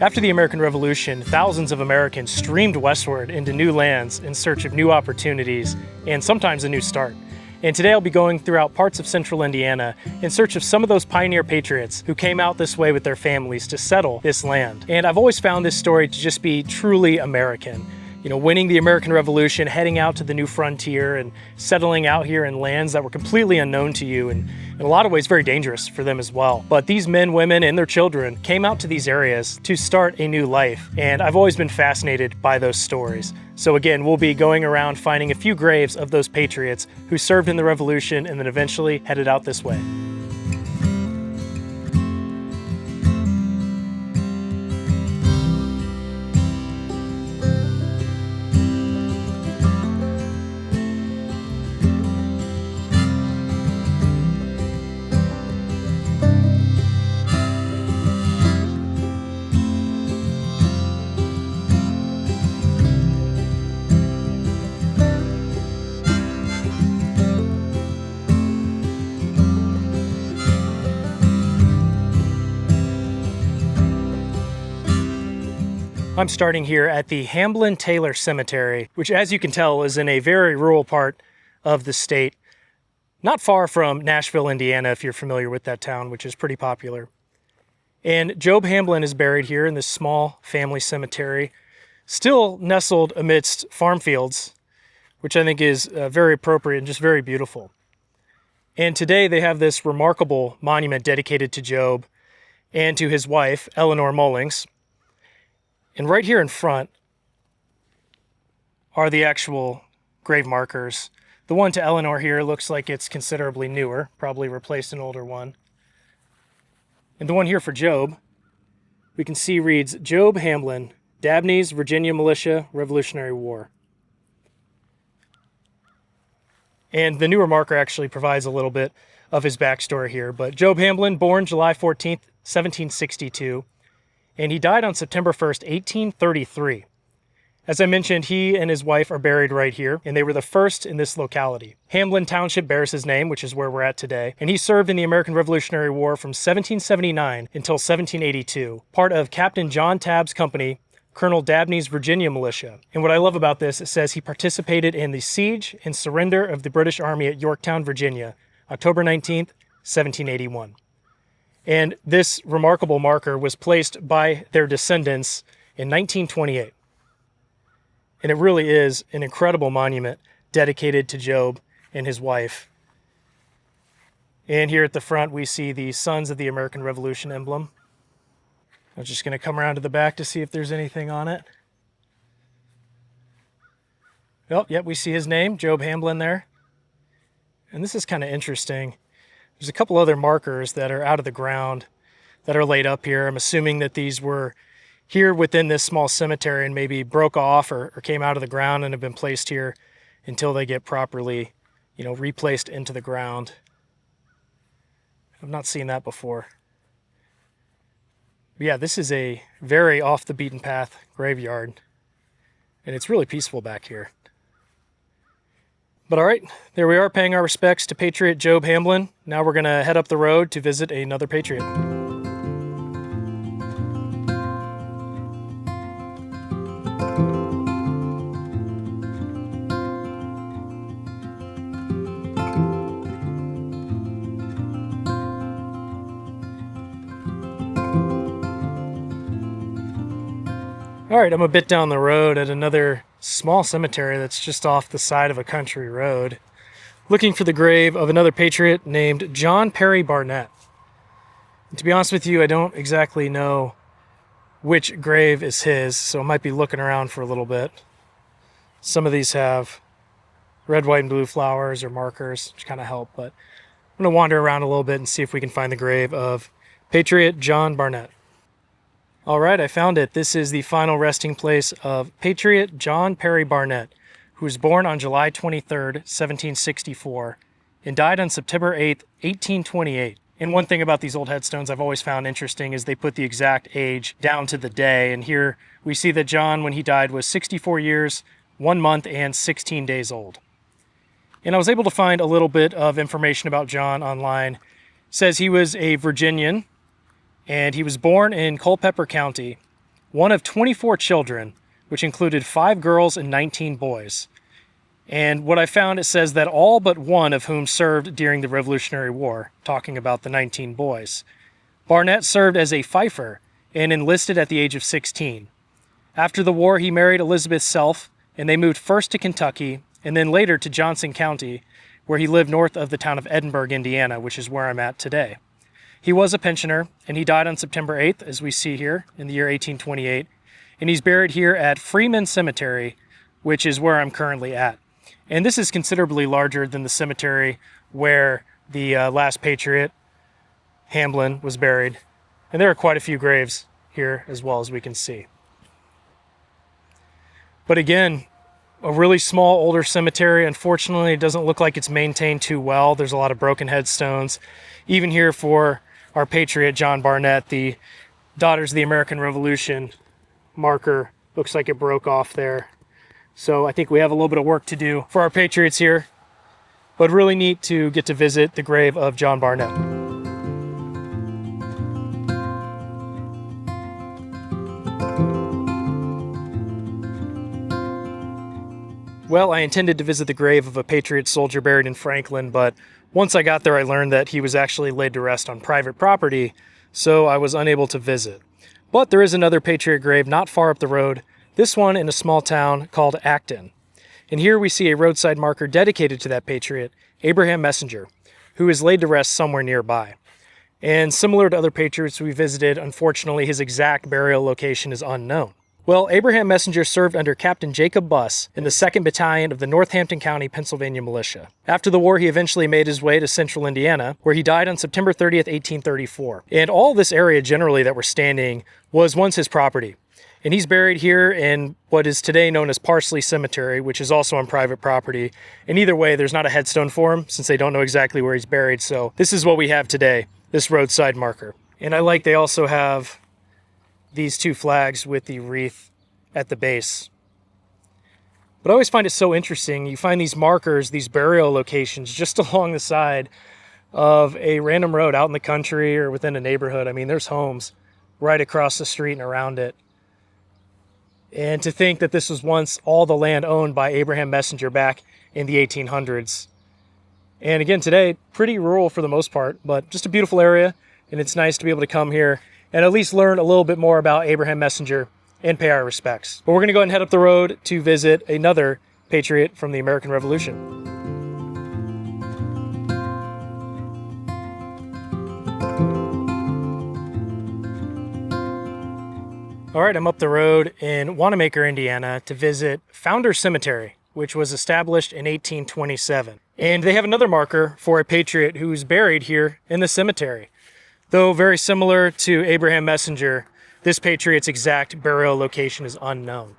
After the American Revolution, thousands of Americans streamed westward into new lands in search of new opportunities and sometimes a new start. And today I'll be going throughout parts of central Indiana in search of some of those pioneer patriots who came out this way with their families to settle this land. And I've always found this story to just be truly American. You know, winning the American Revolution, heading out to the new frontier and settling out here in lands that were completely unknown to you and in a lot of ways very dangerous for them as well. But these men, women, and their children came out to these areas to start a new life. And I've always been fascinated by those stories. So again, we'll be going around finding a few graves of those patriots who served in the Revolution and then eventually headed out this way. I'm starting here at the Hamblin-Taylor Cemetery, which as you can tell is in a very rural part of the state, not far from Nashville, Indiana, if you're familiar with that town, which is pretty popular. And Job Hamblin is buried here in this small family cemetery, still nestled amidst farm fields, which I think is very appropriate and just very beautiful. And today they have this remarkable monument dedicated to Job and to his wife, Eleanor Mullings. And right here in front are the actual grave markers. The one to Eleanor here looks like it's considerably newer, probably replaced an older one. And the one here for Job, we can see reads, Job Hamblin, Dabney's Virginia Militia, Revolutionary War. And the newer marker actually provides a little bit of his backstory here. But Job Hamblin, born July 14th, 1762. And he died on September 1st, 1833. As I mentioned, he and his wife are buried right here, and they were the first in this locality. Hamblin Township bears his name, which is where we're at today, and he served in the American Revolutionary War from 1779 until 1782, part of Captain John Tabb's company, Colonel Dabney's Virginia Militia. And what I love about this, it says he participated in the siege and surrender of the British Army at Yorktown, Virginia, October 19th, 1781. And this remarkable marker was placed by their descendants in 1928. And it really is an incredible monument dedicated to Job and his wife. And here at the front, we see the Sons of the American Revolution emblem. I'm just going to come around to the back to see if there's anything on it. Oh, yep, we see his name, Job Hamblin there. And this is kind of interesting. There's a couple other markers that are out of the ground that are laid up here. I'm assuming that these were here within this small cemetery and maybe broke off or came out of the ground and have been placed here until they get properly, replaced into the ground. I've not seen that before. But yeah, this is a very off the beaten path graveyard, and it's really peaceful back here. But all right, there we are paying our respects to Patriot Job Hamblin. Now we're going to head up the road to visit another Patriot. All right, I'm a bit down the road at another small cemetery that's just off the side of a country road, looking for the grave of another patriot named John Perry Barnett. And to be honest with you, I don't exactly know which grave is his, so I might be looking around for a little bit. Some of these have red, white, and blue flowers or markers, which kind of help, but I'm going to wander around a little bit and see if we can find the grave of Patriot John Barnett. All right, I found it. This is the final resting place of Patriot John Perry Barnett, who was born on July 23rd, 1764, and died on September 8th, 1828. And one thing about these old headstones I've always found interesting is they put the exact age down to the day. And here we see that John, when he died, was 64 years, 1 month, and 16 days old. And I was able to find a little bit of information about John online. It says he was a Virginian, and he was born in Culpeper County. one of 24 children, which included 5 girls and 19 boys. And what I found, it says that all but one of whom served during the Revolutionary War, talking about the 19 boys. Barnett served as a fifer and enlisted at the age of 16. After the war, he married Elizabeth Self, and they moved first to Kentucky and then later to Johnson County, where he lived north of the town of Edinburgh, Indiana, which is where I'm at today. He was a pensioner, and he died on September 8th, as we see here, in the year 1828, and he's buried here at Freeman Cemetery, which is where I'm currently at. And this is considerably larger than the cemetery where the last Patriot, Hamblin, was buried. And there are quite a few graves here as well, as we can see. But again, a really small, older cemetery. Unfortunately, it doesn't look like it's maintained too well. There's a lot of broken headstones. Even here for our Patriot, John Barnett, the Daughters of the American Revolution marker looks like it broke off there. So I think we have a little bit of work to do for our Patriots here, but really neat to get to visit the grave of John Barnett. Well, I intended to visit the grave of a Patriot soldier buried in Franklin, but once I got there, I learned that he was actually laid to rest on private property, so I was unable to visit. But there is another Patriot grave not far up the road, this one in a small town called Acton. And here we see a roadside marker dedicated to that Patriot, Abraham Messenger, who is laid to rest somewhere nearby. And similar to other Patriots we visited, unfortunately his exact burial location is unknown. Well, Abraham Messenger served under Captain Jacob Buss in the 2nd Battalion of the Northampton County, Pennsylvania Militia. After the war, he eventually made his way to central Indiana, where he died on September 30th, 1834. And all this area generally that we're standing was once his property. And he's buried here in what is today known as Parsley Cemetery, which is also on private property. And either way, there's not a headstone for him since they don't know exactly where he's buried. So this is what we have today, this roadside marker. And I like they also have these 2 flags with the wreath at the base. But I always find it so interesting. You find these markers, these burial locations just along the side of a random road out in the country or within a neighborhood. I mean, there's homes right across the street and around it. And to think that this was once all the land owned by Abraham Messenger back in the 1800s. And again, today, pretty rural for the most part, but just a beautiful area. And it's nice to be able to come here and at least learn a little bit more about Abraham Messenger and pay our respects. But we're going to go ahead and head up the road to visit another Patriot from the American Revolution. All right, I'm up the road in Wanamaker, Indiana to visit Founders Cemetery, which was established in 1827. And they have another marker for a Patriot who's buried here in the cemetery. Though very similar to Abraham Messenger, this Patriot's exact burial location is unknown.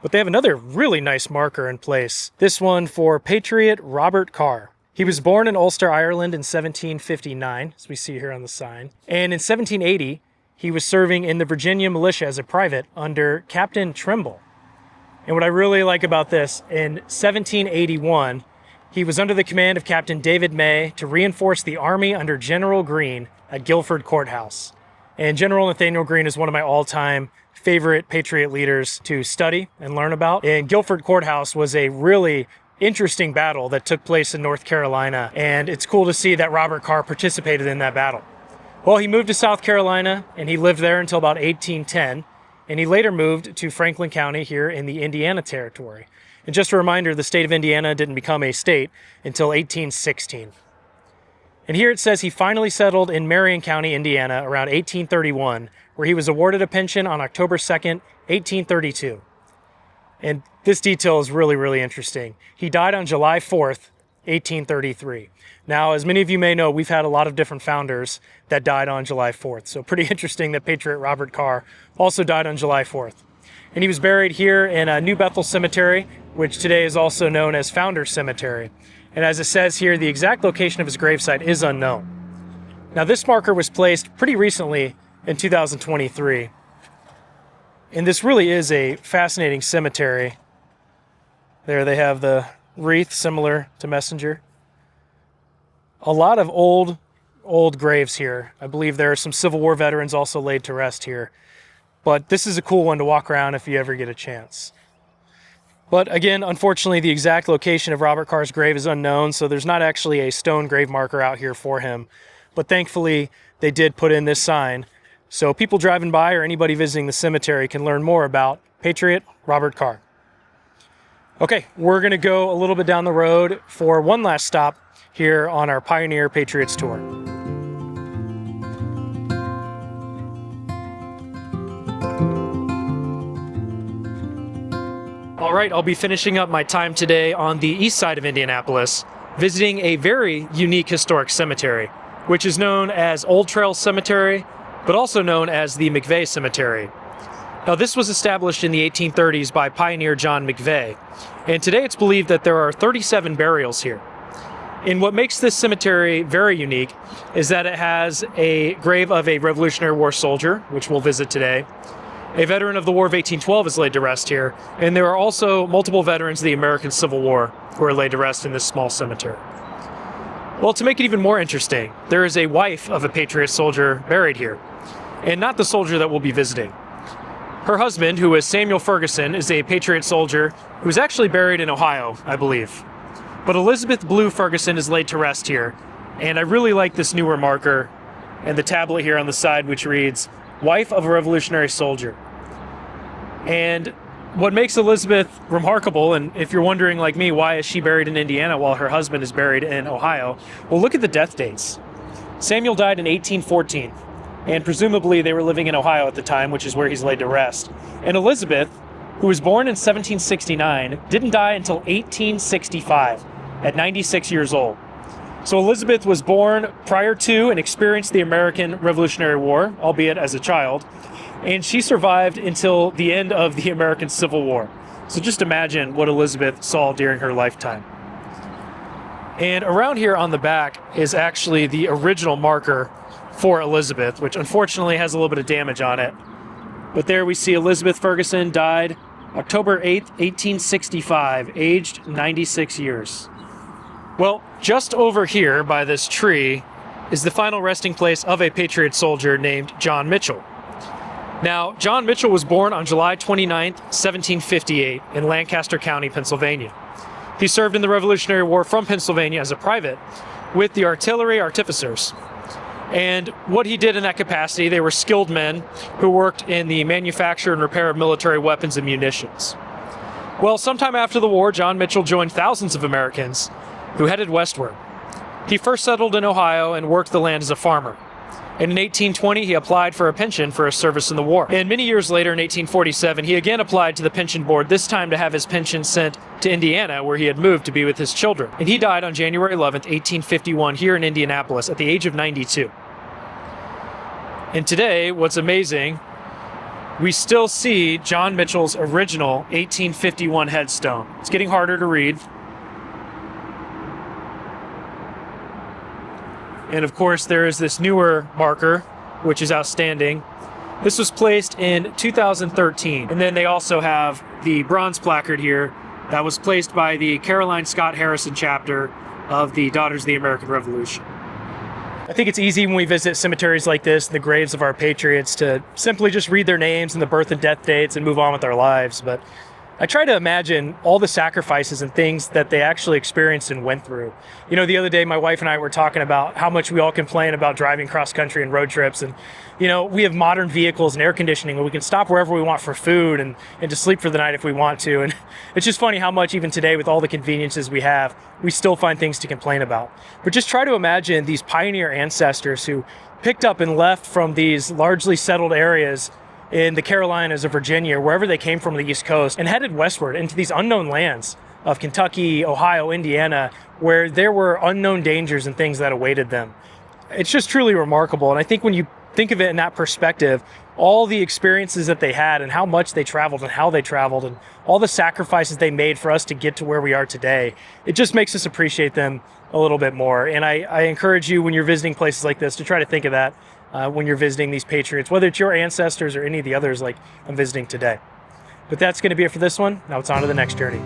But they have another really nice marker in place, this one for Patriot Robert Carr. He was born in Ulster, Ireland in 1759, as we see here on the sign. And in 1780, he was serving in the Virginia militia as a private under Captain Trimble. And what I really like about this, in 1781, he was under the command of Captain David May to reinforce the army under General Greene at Guilford Courthouse. And General Nathaniel Greene is one of my all-time favorite Patriot leaders to study and learn about. And Guilford Courthouse was a really interesting battle that took place in North Carolina. And it's cool to see that Robert Carr participated in that battle. Well, he moved to South Carolina, and he lived there until about 1810, and he later moved to Franklin County here in the Indiana Territory. And just a reminder, the state of Indiana didn't become a state until 1816. And here it says he finally settled in Marion County, Indiana, around 1831, where he was awarded a pension on October 2nd, 1832. And this detail is really, really interesting. He died on July 4th, 1833. Now, as many of you may know, we've had a lot of different founders that died on July 4th. So pretty interesting that Patriot Robert Carr also died on July 4th. And he was buried here in New Bethel Cemetery, which today is also known as Founders Cemetery. And as it says here, the exact location of his gravesite is unknown. Now, this marker was placed pretty recently in 2023. And this really is a fascinating cemetery. There they have the wreath similar to Messenger. A lot of old graves here. I believe there are some Civil War veterans also laid to rest here. But this is a cool one to walk around if you ever get a chance. But again, unfortunately, the exact location of Robert Carr's grave is unknown, so there's not actually a stone grave marker out here for him. But thankfully, they did put in this sign, so people driving by or anybody visiting the cemetery can learn more about Patriot Robert Carr. Okay, we're going to go a little bit down the road for one last stop here on our Pioneer Patriots tour. All right, I'll be finishing up my time today on the east side of Indianapolis, visiting a very unique historic cemetery, which is known as Old Trail Cemetery, but also known as the McVeigh Cemetery. Now, this was established in the 1830s by pioneer John McVeigh, and today it's believed that there are 37 burials here. And what makes this cemetery very unique is that it has a grave of a Revolutionary War soldier, which we'll visit today. A veteran of the War of 1812 is laid to rest here, and there are also multiple veterans of the American Civil War who are laid to rest in this small cemetery. Well, to make it even more interesting, there is a wife of a Patriot soldier buried here, and not the soldier that we'll be visiting. Her husband, who is Samuel Ferguson, is a Patriot soldier who is actually buried in Ohio, I believe. But Elizabeth Blue Ferguson is laid to rest here, and I really like this newer marker and the tablet here on the side, which reads, "Wife of a Revolutionary Soldier." And what makes Elizabeth remarkable, and if you're wondering like me, why is she buried in Indiana while her husband is buried in Ohio? Well, look at the death dates. Samuel died in 1814, and presumably they were living in Ohio at the time, which is where he's laid to rest. And Elizabeth, who was born in 1769, didn't die until 1865 at 96 years old. So Elizabeth was born prior to and experienced the American Revolutionary War, albeit as a child, and she survived until the end of the American Civil War. So just imagine what Elizabeth saw during her lifetime. And around here on the back is actually the original marker for Elizabeth, which unfortunately has a little bit of damage on it. But there we see Elizabeth Ferguson died October 8th, 1865, aged 96 years. Well, just over here by this tree is the final resting place of a Patriot soldier named John Mitchell. Now, John Mitchell was born on July 29th, 1758 in Lancaster County, Pennsylvania. He served in the Revolutionary War from Pennsylvania as a private with the artillery artificers. And what he did in that capacity, they were skilled men who worked in the manufacture and repair of military weapons and munitions. Well, sometime after the war, John Mitchell joined thousands of Americans who headed westward. He first settled in Ohio and worked the land as a farmer. And in 1820, he applied for a pension for his service in the war. And many years later, in 1847, he again applied to the pension board, this time to have his pension sent to Indiana, where he had moved to be with his children. And he died on January 11th, 1851, here in Indianapolis at the age of 92. And today, what's amazing, we still see John Mitchell's original 1851 headstone. It's getting harder to read. And of course, there is this newer marker, which is outstanding. This was placed in 2013. And then they also have the bronze placard here that was placed by the Caroline Scott Harrison chapter of the Daughters of the American Revolution. I think it's easy when we visit cemeteries like this, the graves of our patriots, to simply just read their names and the birth and death dates and move on with our lives. But I try to imagine all the sacrifices and things that they actually experienced and went through. You know, the other day, my wife and I were talking about how much we all complain about driving cross country and road trips. And, you know, we have modern vehicles and air conditioning where we can stop wherever we want for food and to sleep for the night if we want to. And it's just funny how much even today, with all the conveniences we have, we still find things to complain about. But just try to imagine these pioneer ancestors who picked up and left from these largely settled areas in the Carolinas or Virginia, wherever they came from the East Coast, and headed westward into these unknown lands of Kentucky, Ohio, Indiana, where there were unknown dangers and things that awaited them. It's just truly remarkable. And I think when you think of it in that perspective, all the experiences that they had and how much they traveled and how they traveled and all the sacrifices they made for us to get to where we are today, it just makes us appreciate them a little bit more. And I encourage you, when you're visiting places like this, to try to think of that when you're visiting these patriots, whether it's your ancestors or any of the others like I'm visiting today. But that's going to be it for this one. Now it's on to the next journey.